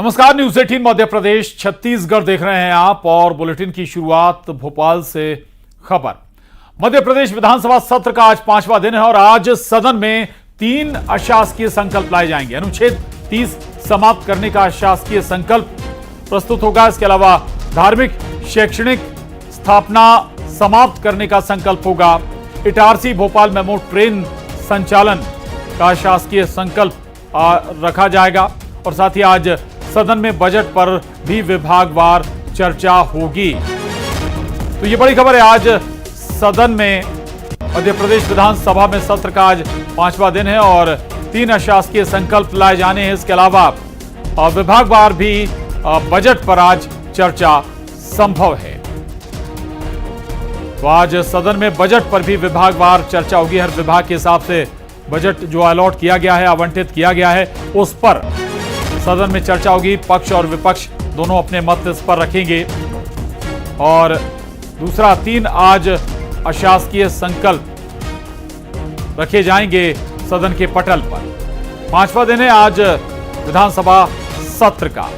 नमस्कार, न्यूज 18 मध्य प्रदेश छत्तीसगढ़ देख रहे हैं आप और बुलेटिन की शुरुआत भोपाल से खबर। मध्य प्रदेश विधानसभा सत्र का आज 5वां दिन है और आज सदन में 3 अशासकीय संकल्प लाए जाएंगे। अनुच्छेद 30 समाप्त करने का अशासकीय संकल्प प्रस्तुत होगा। इसके अलावा धार्मिक शैक्षणिक स्थापना समाप्त करने का संकल्प होगा। इटारसी भोपाल मेमो ट्रेन संचालन का अशासकीय संकल्प रखा जाएगा और साथ ही आज सदन में बजट पर भी विभागवार चर्चा होगी। तो ये बड़ी खबर है। आज सदन में मध्य प्रदेश विधानसभा में सत्र का आज 5वां दिन है और 3 अशासकीय संकल्प लाए जाने हैं। इसके अलावा विभागवार भी बजट पर आज चर्चा संभव है। तो आज सदन में बजट पर भी विभागवार चर्चा होगी। हर विभाग के हिसाब से बजट जो अलॉट किया गया है, आवंटित किया गया है, उस पर सदन में चर्चा होगी। पक्ष और विपक्ष दोनों अपने मत इस पर रखेंगे। और दूसरा 3 आज अशासकीय संकल्प रखे जाएंगे सदन के पटल पर। 5वां दिन है आज विधानसभा सत्र का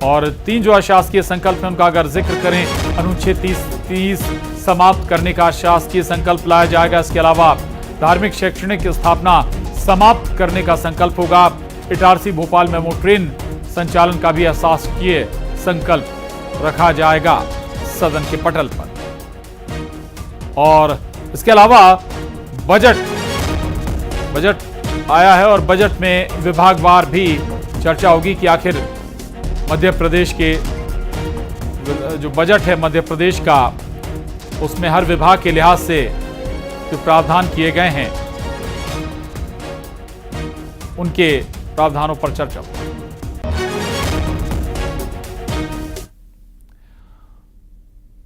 और 3 जो अशासकीय संकल्प है उनका अगर जिक्र करें, अनुच्छेद 30 समाप्त करने का अशासकीय संकल्प लाया जाएगा। इसके अलावा धार्मिक शैक्षणिक स्थापना समाप्त करने का संकल्प होगा। इटारसी भोपाल मेमो ट्रेन संचालन का भी अशासकीय संकल्प रखा जाएगा सदन के पटल पर। और इसके अलावा बजट आया है और बजट में विभागवार भी चर्चा होगी कि आखिर मध्य प्रदेश के जो बजट है मध्य प्रदेश का, उसमें हर विभाग के लिहाज से जो प्रावधान किए गए हैं उनके प्रावधानों पर चर्चा होगी।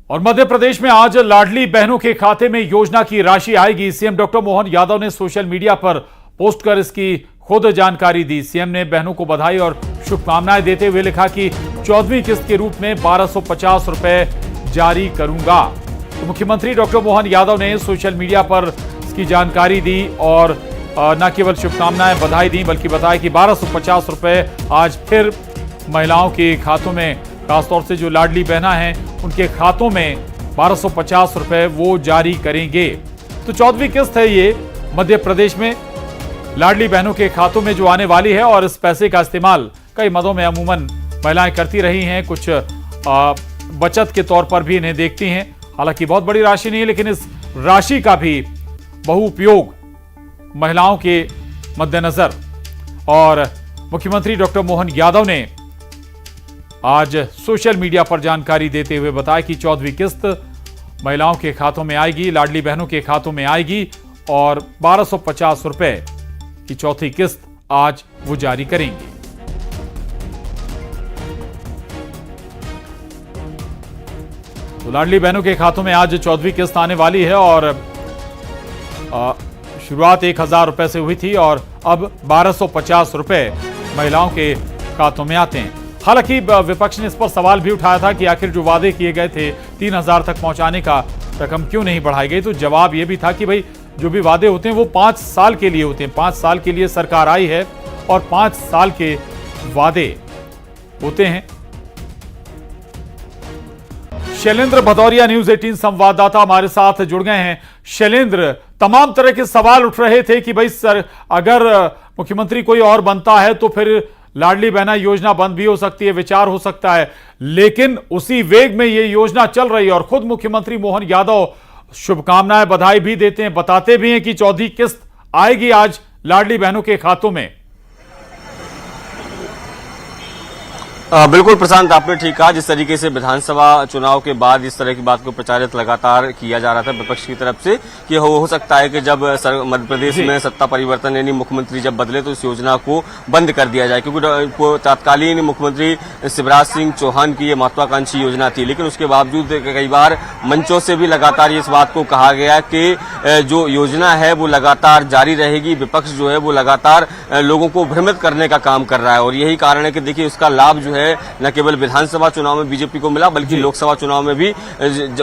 और मध्य प्रदेश में आज लाडली बहनों के खाते में योजना की राशि आएगी। सीएम डॉक्टर मोहन यादव ने सोशल मीडिया पर पोस्ट कर इसकी खुद जानकारी दी। सीएम ने बहनों को बधाई और शुभकामनाएं देते हुए लिखा कि 14वीं किस्त के रूप में 1250 रुपए जारी करूंगा। तो मुख्यमंत्री डॉक्टर मोहन यादव ने सोशल मीडिया पर इसकी जानकारी दी और न केवल शुभकामनाएं बधाई दी बल्कि बताया कि 1250 रुपए आज फिर महिलाओं के खातों में, खासतौर से जो लाडली बहना हैं उनके खातों में 1250 रुपए वो जारी करेंगे। तो 14वीं किस्त है ये मध्य प्रदेश में लाडली बहनों के खातों में जो आने वाली है और इस पैसे का इस्तेमाल कई मदों में अमूमन महिलाएं करती रही हैं। कुछ बचत के तौर पर भी इन्हें देखती हैं। हालांकि बहुत बड़ी राशि नहीं है, लेकिन इस राशि का भी बहुउपयोग महिलाओं के मद्देनजर और मुख्यमंत्री डॉक्टर मोहन यादव ने आज सोशल मीडिया पर जानकारी देते हुए बताया कि 14वीं किस्त महिलाओं के खातों में आएगी, लाडली बहनों के खातों में आएगी और 1250 रुपए की चौथी किस्त आज वो जारी करेंगे। तो लाडली बहनों के खातों में आज 14वीं किस्त आने वाली है और शुरुआत 1000 रुपए से हुई थी और अब 1250 रुपए महिलाओं के खातों में आते हैं। हालांकि विपक्ष ने इस पर सवाल भी उठाया था कि आखिर जो वादे किए गए थे 3000 तक पहुंचाने का, रकम क्यों नहीं बढ़ाई गई। तो जवाब यह भी था कि भाई जो भी वादे होते हैं वो 5 साल के लिए होते हैं। 5 साल के लिए सरकार आई है और 5 साल के वादे होते हैं। शैलेंद्र भदौरिया न्यूज 18 संवाददाता हमारे साथ जुड़ गए हैं। शैलेंद्र, तमाम तरह के सवाल उठ रहे थे कि भाई सर, अगर मुख्यमंत्री कोई और बनता है तो फिर लाडली बहना योजना बंद भी हो सकती है, विचार हो सकता है, लेकिन उसी वेग में ये योजना चल रही है और खुद मुख्यमंत्री मोहन यादव शुभकामनाएं बधाई भी देते हैं, बताते भी हैं कि 14वीं किस्त आएगी आज लाडली बहनों के खातों में। बिल्कुल प्रशांत, आपने ठीक कहा। जिस तरीके से विधानसभा चुनाव के बाद इस तरह की बात को प्रचारित लगातार किया जा रहा था विपक्ष की तरफ से कि हो सकता है कि जब मध्य प्रदेश में सत्ता परिवर्तन यानी मुख्यमंत्री जब बदले तो इस योजना को बंद कर दिया जाए, क्योंकि तत्कालीन मुख्यमंत्री शिवराज सिंह चौहान की ये महत्वाकांक्षी योजना थी। लेकिन उसके बावजूद कई बार मंचों से भी लगातार इस बात को कहा गया कि जो योजना है वो लगातार जारी रहेगी। विपक्ष जो है वो लगातार लोगों को भ्रमित करने का काम कर रहा है और यही कारण है कि देखिए उसका लाभ जो है न केवल विधानसभा चुनाव में बीजेपी को मिला बल्कि लोकसभा चुनाव में भी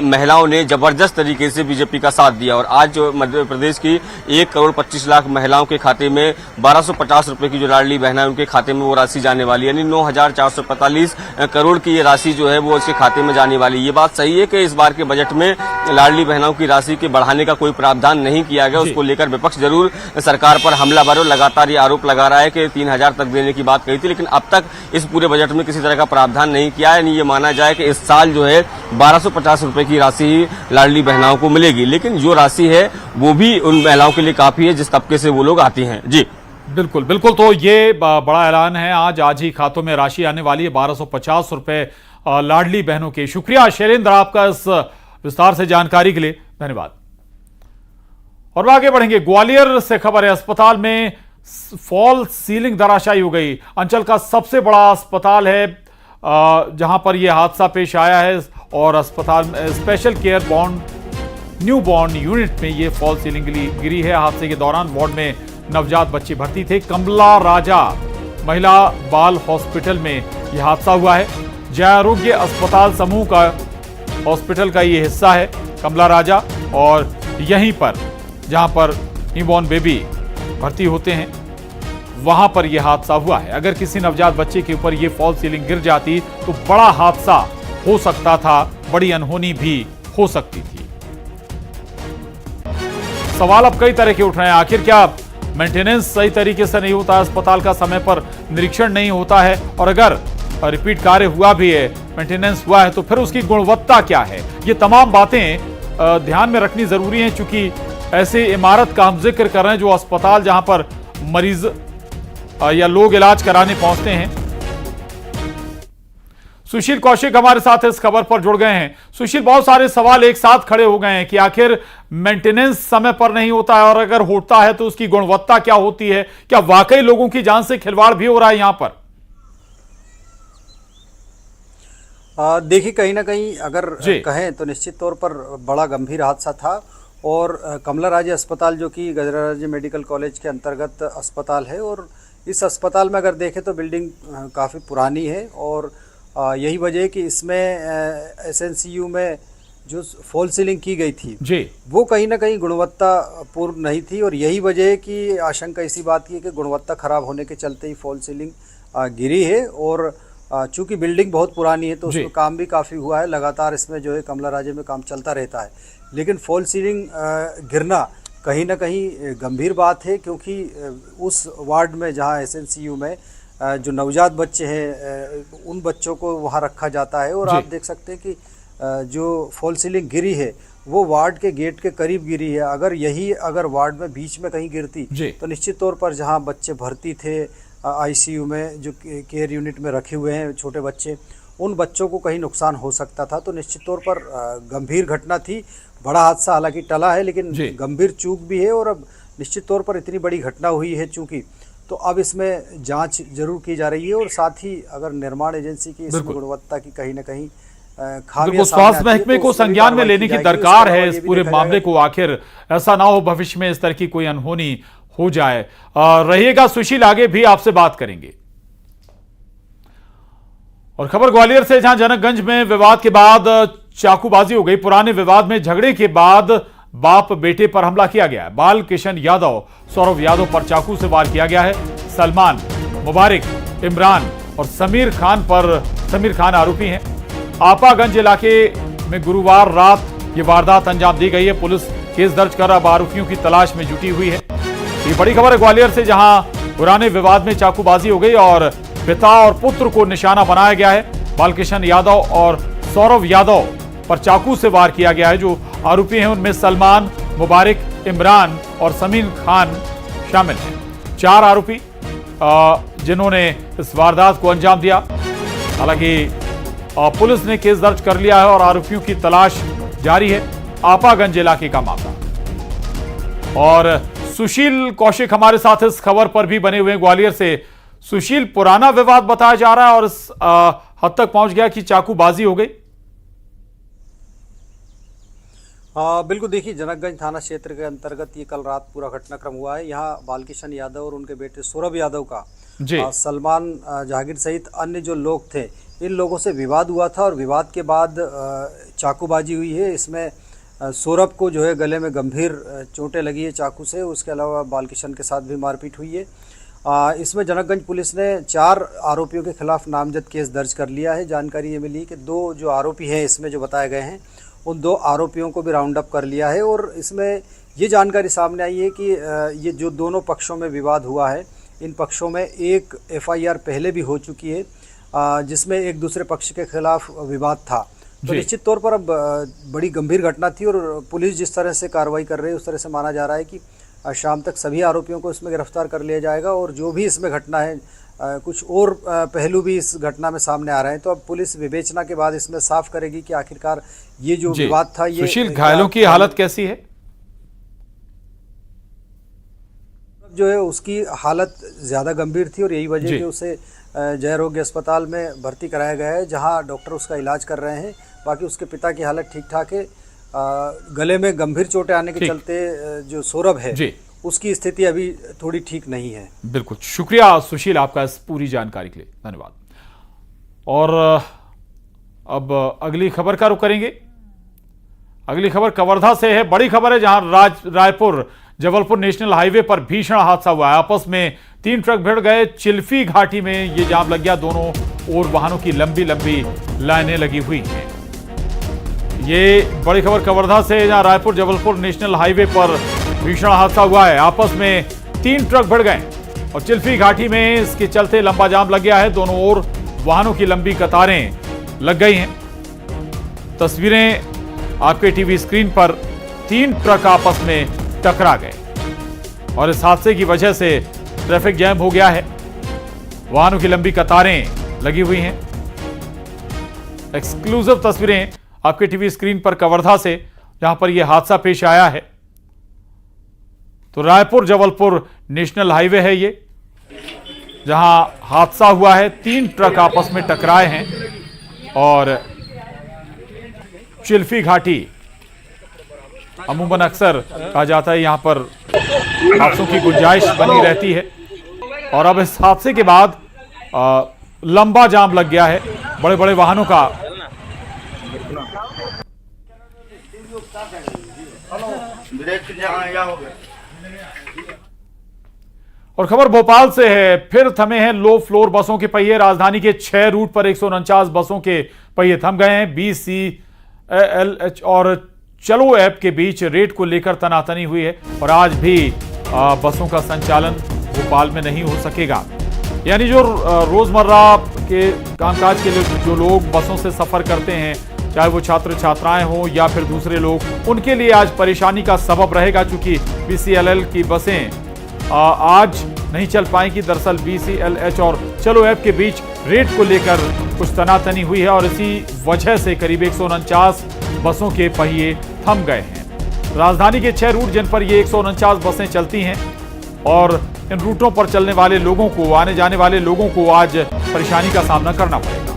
महिलाओं ने जबरदस्त तरीके से बीजेपी का साथ दिया। और आज जो मध्य प्रदेश की 1,25,00,000 महिलाओं के खाते में 1250 रुपए की जो लाडली बहना है उनके खाते में वो राशि जाने वाली, यानी 9,445 करोड़ की ये राशि जो है वो उसके खाते में जाने वाली। ये बात सही है कि इस बार के बजट में लाडली बहनों की राशि के बढ़ाने का कोई प्रावधान नहीं किया गया। उसको लेकर विपक्ष जरूर सरकार पर हमलावर और लगातार ये आरोप लगा रहा है कि 3,000 तक देने की बात कही थी, लेकिन अब तक इस पूरे बजट में किसी तरह का प्रावधान नहीं किया है। यानी ये माना जाए कि इस साल जो है 1250 रुपए की राशि ही लाडली बहनाओं को मिलेगी, लेकिन जो राशि है वो भी उन महिलाओं के लिए काफी है जिस तबके से वो लोग आती हैं। जी बिल्कुल बिल्कुल, तो ये बड़ा ऐलान है, आज ही खातों में राशि आने वाली है 1250 रुपए लाडली बहनों के। शुक्रिया शैलेंद्र आपका इस विस्तार से जानकारी के लिए, धन्यवाद। और आगे बढ़ेंगे, ग्वालियर से खबर है, अस्पताल में फॉल सीलिंग धराशायी हो गई। अंचल का सबसे बड़ा अस्पताल है जहां पर यह हादसा पेश आया है और अस्पताल में special care new born unit में यह फॉल सीलिंग गिरी है। हादसे के दौरान वार्ड में नवजात बच्चे भर्ती थे। कमला राजा महिला बाल हॉस्पिटल में यह हादसा हुआ है। जय आरोग्य अस्पताल समूह का हॉस्पिटल का यह हिस्सा है कमला राजा, और यहीं पर जहां पर न्यूबॉर्न बेबी भर्ती होते हैं वहां पर यह हादसा हुआ है। अगर किसी नवजात बच्चे के ऊपर यह फॉल सीलिंग गिर जाती तो बड़ा हादसा हो सकता था, बड़ी अनहोनी भी हो सकती थी। सवाल अब कई तरह के उठ रहे हैं, आखिर क्या मेंटेनेंस सही तरीके से नहीं होता, अस्पताल का समय पर निरीक्षण नहीं होता है, और अगर रिपीट कार्य हुआ भी है, मेंटेनेंस हुआ है, तो फिर उसकी गुणवत्ता क्या है? ये तमाम बातें ध्यान में रखनी जरूरी हैं, क्योंकि ऐसे इमारत का हम जिक्र कर रहे हैं जो अस्पताल जहां पर मरीज या लोग इलाज कराने पहुंचते हैं। सुशील कौशिक हमारे साथ इस खबर पर जुड़ गए हैं। सुशील, बहुत सारे सवाल एक साथ खड़े हो गए हैं कि आखिर मेंटेनेंस समय पर नहीं होता है, और अगर होता है तो उसकी गुणवत्ता क्या होती है? क्या वाकई लोगों की जान से खिलवाड़ भी हो रहा है यहां पर? देखिए, कहीं ना कहीं अगर कहें तो निश्चित तौर पर बड़ा गंभीर हादसा था। और कमला राजे अस्पताल जो कि गजराराजे मेडिकल कॉलेज के अंतर्गत अस्पताल है, और इस अस्पताल में अगर देखें तो बिल्डिंग काफ़ी पुरानी है, और यही वजह है कि इसमें एसएनसीयू में जो फॉल सीलिंग की गई थी जी, वो कहीं ना कहीं गुणवत्तापूर्ण नहीं थी, और यही वजह है कि आशंका इसी बात की है कि गुणवत्ता खराब होने के चलते ही फॉल सीलिंग गिरी है। और चूंकि बिल्डिंग बहुत पुरानी है तो उसमें काम भी काफ़ी हुआ है, लगातार इसमें जो है कमला राजे में काम चलता रहता है, लेकिन फॉल सीलिंग गिरना कहीं ना कहीं गंभीर बात है, क्योंकि उस वार्ड में जहां एसएनसीयू में जो नवजात बच्चे हैं उन बच्चों को वहां रखा जाता है। और आप देख सकते हैं कि जो फॉल सीलिंग गिरी है वो वार्ड के गेट के करीब गिरी है। अगर वार्ड में बीच में कहीं गिरती तो निश्चित तौर पर जहां बच्चे भर्ती थे आईसीयू में, जो केयर यूनिट में रखे हुए हैं छोटे बच्चे, उन बच्चों को कहीं नुकसान हो सकता था। तो निश्चित तौर पर गंभीर घटना थी। बड़ा हादसा हालांकि टला है, लेकिन गंभीर चूक भी है, और अब निश्चित तौर पर इतनी बड़ी घटना हुई है चूंकि, तो अब इसमें जांच जरूर की जा रही है। और साथ ही अगर निर्माण एजेंसी की इस गुणवत्ता की कहीं ना कहीं खामियां स्वास्थ्य महकमे को संज्ञान में लेने की दरकार है इस पूरे मामले को। आखिर ऐसा ना हो भविष्य में इस तरह की कोई अनहोनी हो जाए। रहिएगा सुशील, आगे भी आपसे बात करेंगे। और खबर ग्वालियर से, जहां जनकगंज में विवाद के बाद चाकूबाजी हो गई। पुराने विवाद में झगड़े के बाद बाप बेटे पर हमला किया गया है। बाल किशन यादव, सौरभ यादव पर चाकू से वार किया गया है। सलमान, मुबारक, इमरान और समीर खान आरोपी हैं। आपागंज इलाके में गुरुवार रात ये वारदात अंजाम दी गई है। पुलिस केस दर्ज कर अब आरोपियों की तलाश में जुटी हुई है। ये बड़ी खबर है ग्वालियर से, जहां पुराने विवाद में चाकूबाजी हो गई और पिता और पुत्र को निशाना बनाया गया है। बालकिशन यादव और सौरभ यादव पर चाकू से वार किया गया है। जो आरोपी हैं उनमें सलमान, मुबारक, इमरान और समीर खान शामिल हैं। 4 आरोपी जिन्होंने इस वारदात को अंजाम दिया। हालांकि पुलिस ने केस दर्ज कर लिया है और आरोपियों की तलाश जारी है। आपागंज इलाके का मामला। और सुशील कौशिक हमारे साथ इस खबर पर भी बने हुए हैं ग्वालियर से। सुशील, पुराना विवाद बताया जा रहा है और इस हद तक पहुंच गया कि चाकूबाजी हो गई। बिल्कुल, देखिए जनकगंज थाना क्षेत्र के अंतर्गत ये कल रात पूरा घटनाक्रम हुआ है। यहाँ बालकिशन यादव और उनके बेटे सौरभ यादव का जी सलमान जहांगीर सहित अन्य जो लोग थे, इन लोगों से विवाद हुआ था और विवाद के बाद चाकूबाजी हुई है। इसमें सौरभ को जो है गले में गंभीर चोटें लगी है चाकू से। उसके अलावा बालकिशन के साथ भी मारपीट हुई है। इसमें जनकगंज पुलिस ने 4 आरोपियों के खिलाफ नामजद केस दर्ज कर लिया है। जानकारी ये मिली कि 2 जो आरोपी हैं इसमें जो बताए गए हैं, उन 2 आरोपियों को भी राउंड अप कर लिया है। और इसमें ये जानकारी सामने आई है कि ये जो दोनों पक्षों में विवाद हुआ है, इन पक्षों में एक FIR पहले भी हो चुकी है, जिसमें एक दूसरे पक्ष के खिलाफ विवाद था। तो निश्चित तौर पर अब बड़ी गंभीर घटना थी और पुलिस जिस तरह से कार्रवाई कर रही है उस तरह से माना जा रहा है कि शाम तक सभी आरोपियों को इसमें गिरफ्तार कर लिया जाएगा। और जो भी इसमें घटना है, कुछ और पहलू भी इस घटना में सामने आ रहे हैं। तो अब पुलिस विवेचना के बाद इसमें साफ करेगी कि आखिरकार ये जो विवाद था, ये सुशील, घायलों की हालत कैसी है? जो है उसकी हालत ज़्यादा गंभीर थी और यही वजह है कि उसे जय रोग्य अस्पताल में भर्ती कराया गया है, जहां डॉक्टर उसका इलाज कर रहे हैं। बाकी उसके पिता की हालत ठीक ठाक है। गले में गंभीर चोटें आने के चलते जो सौरभ है उसकी स्थिति अभी थोड़ी ठीक नहीं है। बिल्कुल, शुक्रिया सुशील आपका इस पूरी जानकारी के लिए, धन्यवाद। और अब अगली खबर का रुख करेंगे। अगली खबर कवर्धा से है। बड़ी खबर है, जहां रायपुर जबलपुर नेशनल हाईवे पर भीषण हादसा हुआ है। आपस में 3 ट्रक भिड़ गए। चिल्फी घाटी में ये जाम लग गया। दोनों ओर वाहनों की लंबी लंबी लाइनें लगी हुई हैं। ये बड़ी खबर कवर्धा से, जहां रायपुर जबलपुर नेशनल हाईवे पर भीषण हादसा हुआ है। आपस में 3 ट्रक भिड़ गए और चिल्फी घाटी में इसके चलते लंबा जाम लग गया है। दोनों ओर वाहनों की लंबी कतारें लग गई हैं। तस्वीरें आपके टीवी स्क्रीन पर, 3 ट्रक आपस में टकरा गए और इस हादसे की वजह से ट्रैफिक जैम हो गया है। वाहनों की लंबी कतारें लगी हुई हैं। एक्सक्लूसिव तस्वीरें आपके टीवी स्क्रीन पर कवर्धा से, जहां पर यह हादसा पेश आया है। तो रायपुर जबलपुर नेशनल हाईवे है ये, जहां हादसा हुआ है। 3 ट्रक आपस में टकराए हैं और चिल्फी घाटी अमूमन अक्सर कहा जाता है यहां पर हादसों की गुंजाइश बनी रहती है। और अब इस हादसे के बाद लंबा जाम लग गया है बड़े बड़े वाहनों का। और खबर भोपाल से है। फिर थमे हैं लो फ्लोर बसों के पहिए। राजधानी के 6 रूट पर 149 बसों के पहिए थम गए हैं। BCLH और चलो ऐप के बीच रेट को लेकर तनातनी हुई है और आज भी बसों का संचालन भोपाल में नहीं हो सकेगा। यानी जो रोजमर्रा के कामकाज के लिए जो लोग बसों से सफर करते हैं, चाहे वो छात्र छात्राएं हों या फिर दूसरे लोग, उनके लिए आज परेशानी का सबब रहेगा। चूंकि BCLL की बसें आज नहीं चल पाएंगी। दरअसल BCLH और चलो ऐप के बीच रेट को लेकर कुछ तनातनी हुई है और इसी वजह से करीब 149 बसों के पहिए थम गए हैं। राजधानी के 6 रूट जिन पर ये 149 बसें चलती हैं और इन रूटों पर चलने वाले लोगों को, आने जाने वाले लोगों को आज परेशानी का सामना करना पड़ेगा।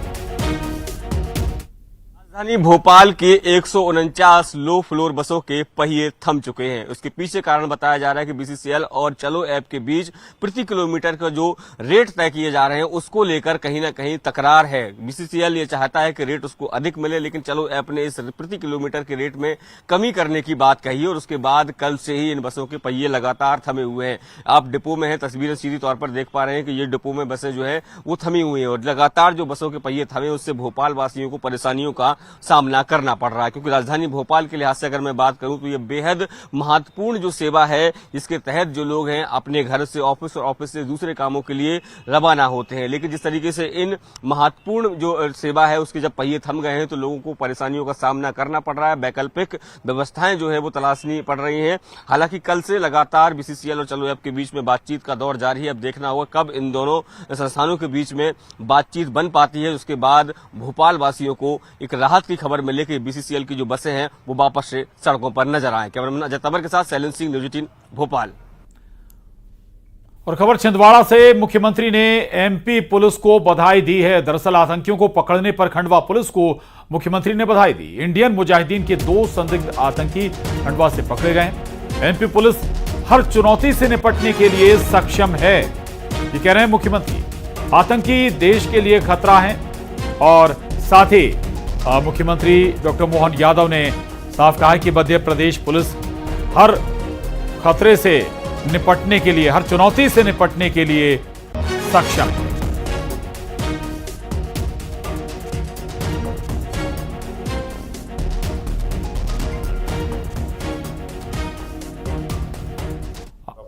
राजधानी भोपाल के 149 लो फ्लोर बसों के पहिए थम चुके हैं। उसके पीछे कारण बताया जा रहा है कि BCCL और चलो ऐप के बीच प्रति किलोमीटर का जो रेट तय किए जा रहे हैं उसको लेकर कहीं ना कहीं तकरार है। BCCL ये चाहता है कि रेट उसको अधिक मिले, लेकिन चलो ऐप ने इस प्रति किलोमीटर के रेट में कमी करने की बात कही है और उसके बाद कल से ही इन बसों के पहिए लगातार थमे हुए हैं। आप डिपो में हैं, तस्वीरें सीधी तौर पर देख पा रहे हैं कि ये डिपो में बसें जो है वो थमी हुई है और लगातार जो बसों के पहिए थमे उससे भोपाल वासियों को परेशानियों का सामना करना पड़ रहा है। क्योंकि राजधानी भोपाल के लिहाज से अगर मैं बात करूं तो ये बेहद महत्वपूर्ण जो सेवा है, इसके तहत जो लोग हैं अपने घर से ऑफिस और ऑफिस से दूसरे कामों के लिए रवाना होते हैं। लेकिन जिस तरीके से इन महत्वपूर्ण जो सेवा है उसके जब पहिए थम गए हैं तो लोगों को परेशानियों का सामना करना पड़ रहा है। वैकल्पिक व्यवस्थाएं जो है वो तलाशनी पड़ रही हैं। हालांकि कल से लगातार BCCL और चलो ऐप के बीच में बातचीत का दौर जारी है। अब देखना होगा कब इन दोनों संस्थानों के बीच में बातचीत बन पाती है। उसके बाद भोपाल वासियों को एक राहत की खबर मिले कि BCCL की जो बसें हैं वो वापस से सड़कों पर नजर आए। कैमरामैन अजय तंवर के साथ शैलेंद्र सिंह, न्यूज़ 18 भोपाल। और खबर छिंदवाड़ा से, मुख्यमंत्री ने एमपी पुलिस को बधाई दी है। दरअसल आतंकियों को पकड़ने पर खंडवा पुलिस को मुख्यमंत्री ने बधाई दी। इंडियन मुजाहिदीन के 2 संदिग्ध आतंकी खंडवा से पकड़े गए। एमपी पुलिस हर चुनौती से निपटने के लिए सक्षम है, ये कह रहे हैं मुख्यमंत्री। आतंकी देश के लिए खतरा है और साथ ही मुख्यमंत्री डॉक्टर मोहन यादव ने साफ कहा कि मध्य प्रदेश पुलिस हर खतरे से निपटने के लिए, हर चुनौती से निपटने के लिए सक्षम है।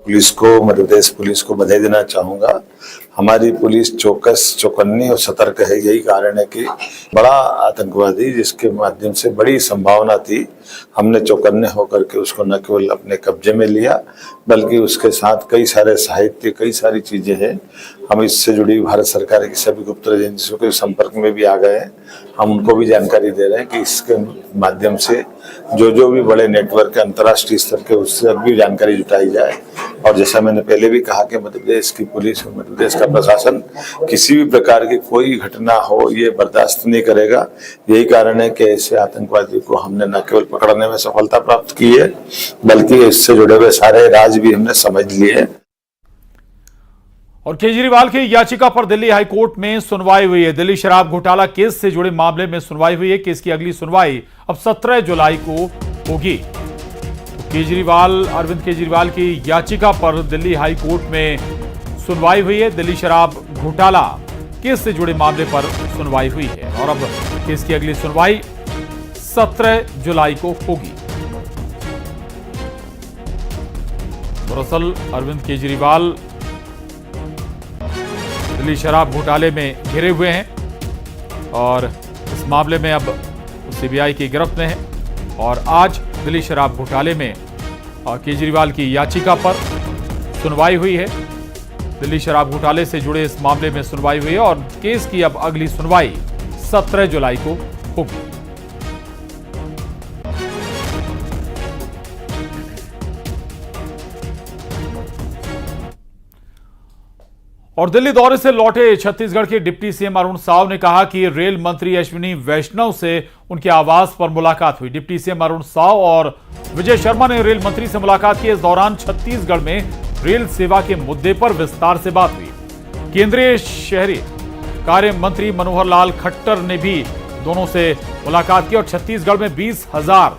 पुलिस को, मध्य प्रदेश पुलिस को बधाई देना चाहूंगा। हमारी पुलिस चौकस, चौकन्नी और सतर्क है। यही कारण है कि बड़ा आतंकवादी जिसके माध्यम से बड़ी संभावना थी, हमने चौकन्ने होकर के उसको न केवल अपने कब्जे में लिया बल्कि उसके साथ कई सारे साहित्य, कई सारी चीजें हैं। हम इससे जुड़ी भारत सरकार की सभी गुप्त एजेंसियों के संपर्क में भी आ गए हैं। हम उनको भी जानकारी दे रहे हैं कि इसके माध्यम से जो भी बड़े नेटवर्क अंतर्राष्ट्रीय स्तर के, उससे भी जानकारी जुटाई जाए। और जैसा मैंने पहले भी कहा कि मध्य प्रदेश की पुलिस और मध्य प्रदेश का प्रशासन किसी भी प्रकार की कोई घटना हो ये बर्दाश्त नहीं करेगा। यही कारण है कि ऐसे आतंकवादी को हमने न केवल पकड़ने में सफलता प्राप्त की है बल्कि इससे जुड़े हुए सारे राज भी हमने समझ लिए। और केजरीवाल की याचिका पर दिल्ली हाईकोर्ट में सुनवाई हुई है। दिल्ली शराब घोटाला केस से जुड़े मामले में सुनवाई हुई है। केस की अगली सुनवाई अब 17 जुलाई को होगी। तो अरविंद केजरीवाल की याचिका पर दिल्ली हाईकोर्ट में सुनवाई हुई है। दिल्ली शराब घोटाला केस से जुड़े मामले पर सुनवाई हुई है और अब केस की अगली सुनवाई 17 जुलाई को होगी। दरअसल अरविंद केजरीवाल दिल्ली शराब घोटाले में घिरे हुए हैं और इस मामले में अब सीबीआई की गिरफ्त में है। और आज दिल्ली शराब घोटाले में केजरीवाल की याचिका पर सुनवाई हुई है। दिल्ली शराब घोटाले से जुड़े इस मामले में सुनवाई हुई है और केस की अब अगली सुनवाई 17 जुलाई को होगी। और दिल्ली दौरे से लौटे छत्तीसगढ़ के डिप्टी सीएम अरुण साव ने कहा कि रेल मंत्री अश्विनी वैष्णव से उनके आवास पर मुलाकात हुई। डिप्टी सीएम अरुण साव और विजय शर्मा ने रेल मंत्री से मुलाकात की। इस दौरान छत्तीसगढ़ में रेल सेवा के मुद्दे पर विस्तार से बात हुई। केंद्रीय शहरी कार्य मंत्री मनोहर लाल खट्टर ने भी दोनों से मुलाकात की और छत्तीसगढ़ में 20,000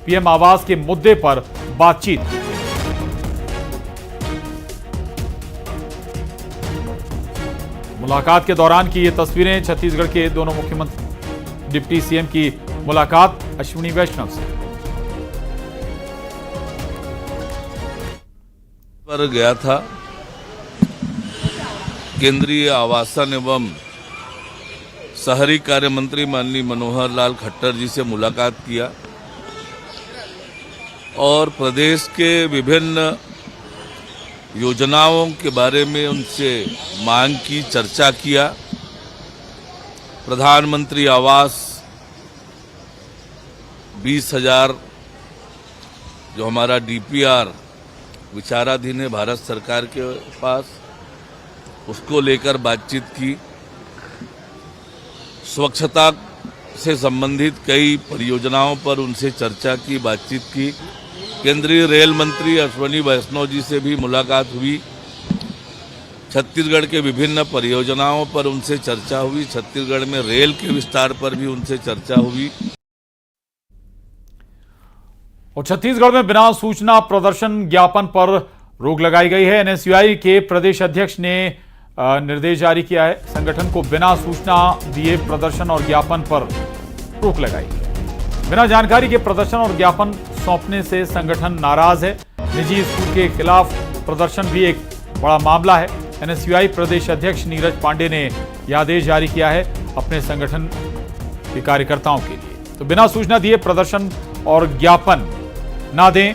पीएम आवास के मुद्दे पर बातचीत की। मुलाकात के दौरान की ये तस्वीरें, छत्तीसगढ़ के दोनों मुख्यमंत्री डिप्टी सीएम की मुलाकात अश्विनी वैष्णव से। पर गया था, केंद्रीय आवासन एवं शहरी कार्य मंत्री माननीय मनोहर लाल खट्टर जी से मुलाकात किया और प्रदेश के विभिन्न योजनाओं के बारे में उनसे मांग की, चर्चा किया। प्रधानमंत्री आवास 20,000 जो हमारा डीपीआर विचाराधीन है भारत सरकार के पास, उसको लेकर बातचीत की। स्वच्छता से संबंधित कई परियोजनाओं पर उनसे चर्चा की, बातचीत की। केंद्रीय रेल मंत्री अश्विनी वैष्णव जी से भी मुलाकात हुई। छत्तीसगढ़ के विभिन्न परियोजनाओं पर उनसे चर्चा हुई। छत्तीसगढ़ में रेल के विस्तार पर भी उनसे चर्चा हुई। और छत्तीसगढ़ में बिना सूचना प्रदर्शन ज्ञापन पर रोक लगाई गई है। एनएसयूआई के प्रदेश अध्यक्ष ने निर्देश जारी किया है। संगठन को बिना सूचना दिए प्रदर्शन और ज्ञापन पर रोक लगाई है। बिना जानकारी के प्रदर्शन और ज्ञापन सौंपने से संगठन नाराज है। निजी स्कूल के खिलाफ प्रदर्शन भी एक बड़ा मामला है। एनएसयूआई प्रदेश अध्यक्ष नीरज पांडे ने यह आदेश जारी किया है अपने संगठन के कार्यकर्ताओं के लिए। तो बिना सूचना दिए प्रदर्शन और ज्ञापन ना दें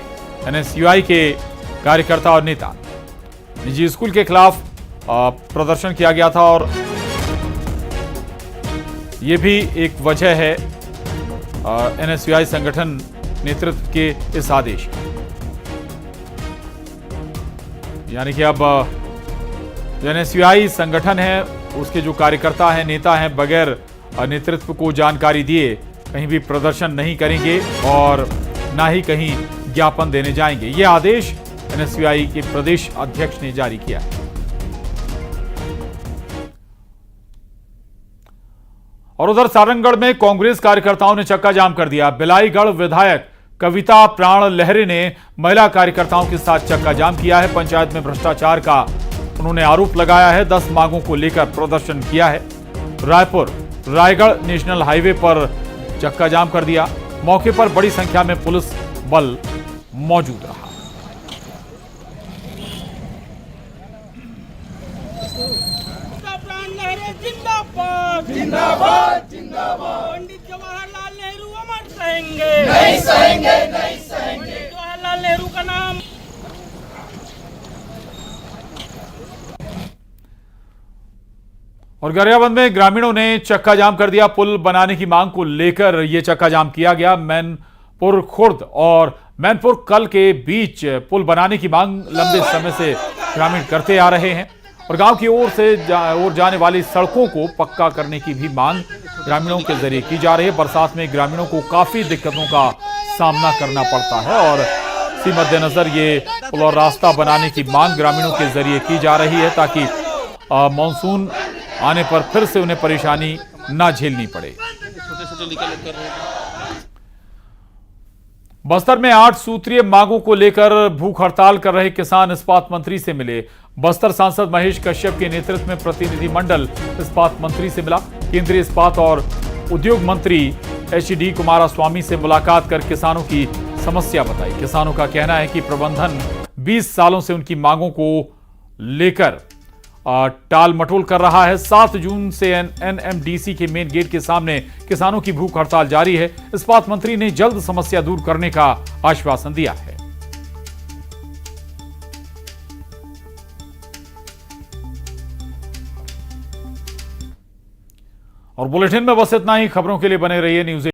एनएसयूआई के कार्यकर्ता और नेता। निजी स्कूल के खिलाफ प्रदर्शन किया गया था और यह भी एक वजह है एनएसयूआई संगठन नेतृत्व के इस आदेश, यानी कि अब जो एनएसयूआई संगठन है उसके जो कार्यकर्ता हैं, नेता हैं, बगैर नेतृत्व को जानकारी दिए कहीं भी प्रदर्शन नहीं करेंगे और ना ही कहीं ज्ञापन देने जाएंगे। यह आदेश एनएसयूआई के प्रदेश अध्यक्ष ने जारी किया है। और उधर सारंगगढ़ में कांग्रेस कार्यकर्ताओं ने चक्का जाम कर दिया। बिलाईगढ़ विधायक कविता प्राण लहरे ने महिला कार्यकर्ताओं के साथ चक्का जाम किया है। पंचायत में भ्रष्टाचार का उन्होंने आरोप लगाया है। 10 मांगों को लेकर प्रदर्शन किया है। रायपुर रायगढ़ नेशनल हाईवे पर चक्का जाम कर दिया। मौके पर बड़ी संख्या में पुलिस बल मौजूद रहा। जिंदाबाद जिंदाबाद जिंदाबाद। पंडित जवाहरलाल नेहरू अमर सहेंगे, नहीं सहेंगे, नहीं सहेंगे। जवाहरलाल नेहरू का नाम। और गरियाबंद में ग्रामीणों ने चक्का जाम कर दिया। पुल बनाने की मांग को लेकर यह चक्का जाम किया गया। मैनपुर खुर्द और मैनपुर कल के बीच पुल बनाने की मांग लंबे समय से ग्रामीण करते आ रहे हैं और गांव की ओर जाने वाली सड़कों को पक्का करने की भी मांग ग्रामीणों के जरिए की जा रही है। बरसात में ग्रामीणों को काफी दिक्कतों का सामना करना पड़ता है और इसी मद्देनजर ये पुल और रास्ता बनाने की मांग ग्रामीणों के जरिए की जा रही है ताकि मानसून आने पर फिर से उन्हें परेशानी ना झेलनी पड़े। बस्तर में 8 सूत्रीय मांगों को लेकर भूख हड़ताल कर रहे किसान इस्पात मंत्री से मिले। बस्तर सांसद महेश कश्यप के नेतृत्व में प्रतिनिधिमंडल इस्पात मंत्री से मिला। केंद्रीय इस्पात और उद्योग मंत्री एचडी कुमारस्वामी से मुलाकात कर किसानों की समस्या बताई। किसानों का कहना है कि प्रबंधन 20 सालों से उनकी मांगों को लेकर टाल मटोल कर रहा है। 7 जून से एनएमडीसी के मेन गेट के सामने किसानों की भूख हड़ताल जारी है। इस्पात मंत्री ने जल्द समस्या दूर करने का आश्वासन दिया है। और बुलेटिन में बस इतना ही। खबरों के लिए बने रहिए न्यूज़